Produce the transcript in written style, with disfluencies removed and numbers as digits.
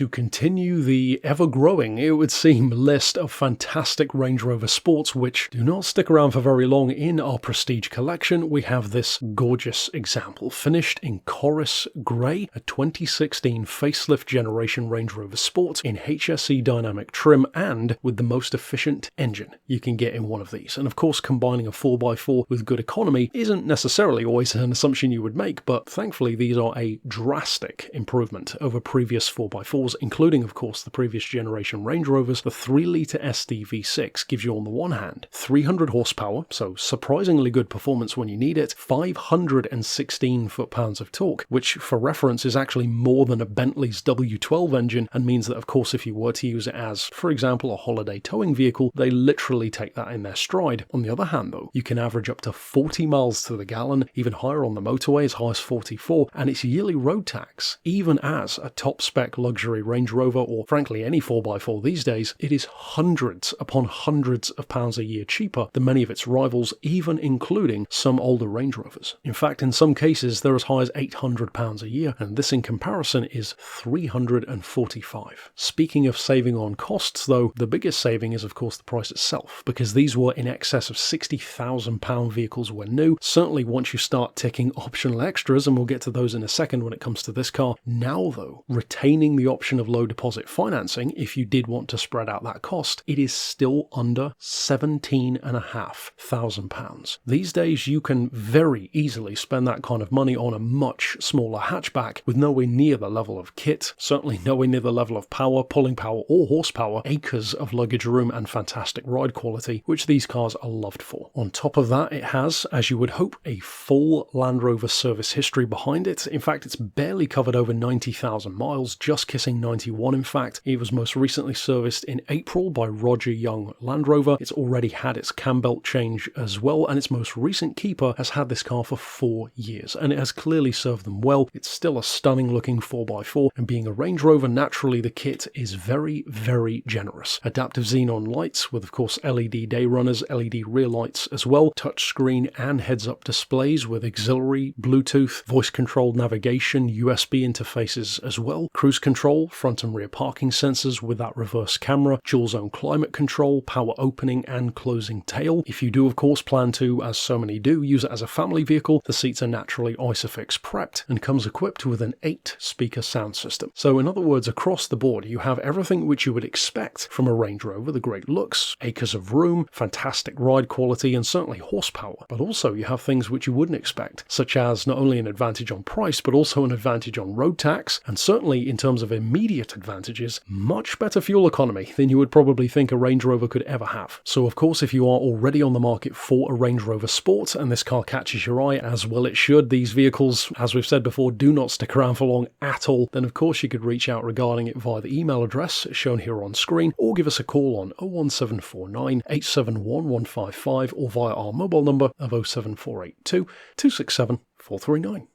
to continue the ever-growing, it would seem, list of fantastic Range Rover Sports which do not stick around for very long in our prestige collection, we have this gorgeous example, finished in Chorus Grey, a 2016 facelift generation Range Rover Sport in HSE dynamic trim and with the most efficient engine you can get in one of these. And of course, combining a 4x4 with good economy isn't necessarily always an assumption you would make, but thankfully these are a drastic improvement over previous 4x4s, including of course the previous generation Range Rovers. The 3-litre SD V6 gives you on the one hand 300 horsepower, so surprisingly good performance when you need it, 516 foot-pounds of torque, which for reference is actually more than a Bentley's W12 engine, and means that of course if you were to use it as, for example, a holiday towing vehicle, they literally take that in their stride. On the other hand though, you can average up to 40 miles to the gallon, even higher on the motorway, as high as 44, and its yearly road tax, even as a top-spec luxury Range Rover, or frankly any 4x4 these days, it is hundreds upon hundreds of pounds a year cheaper than many of its rivals, even including some older Range Rovers. In fact, in some cases they're as high as £800 a year, and this in comparison is $345. Speaking of saving on costs though, the biggest saving is of course the price itself, because these were in excess of £60,000 vehicles when new. Certainly once you start ticking optional extras, and we'll get to those in a second when it comes to this car. Now though, retaining the option of low deposit financing, if you did want to spread out that cost, it is still under £17,500. These days you can very easily spend that kind of money on a much smaller hatchback with nowhere near the level of kit, certainly nowhere near the level of power, pulling power or horsepower, acres of luggage room and fantastic ride quality, which these cars are loved for. On top of that, it has, as you would hope, a full Land Rover service history behind it. In fact, it's barely covered over 90,000 miles, just kissing 91 in fact. It was most recently serviced in April by Roger Young Land Rover. It's already had its cam belt change as well, and its most recent keeper has had this car for 4 years, and it has clearly served them well. It's still a stunning looking 4x4, and being a Range Rover, naturally the kit is very, very generous. Adaptive xenon lights with of course LED day runners, LED rear lights as well, touchscreen and heads-up displays with auxiliary, Bluetooth, voice-controlled navigation, USB interfaces as well, cruise control, front and rear parking sensors with that reverse camera, dual zone climate control, power opening and closing tail. If you do of course plan to, as so many do, use it as a family vehicle, the seats are naturally ISOFIX prepped and comes equipped with an 8-speaker sound system. So in other words, across the board you have everything which you would expect from a Range Rover: the great looks, acres of room, fantastic ride quality and certainly horsepower, but also you have things which you wouldn't expect, such as not only an advantage on price but also an advantage on road tax, and certainly in terms of immediate advantages, much better fuel economy than you would probably think a Range Rover could ever have. So of course, if you are already on the market for a Range Rover Sport and this car catches your eye, as well it should, these vehicles, as we've said before, do not stick around for long at all, then of course you could reach out regarding it via the email address shown here on screen, or give us a call on 01749 871 155 or via our mobile number of 07482 267 439.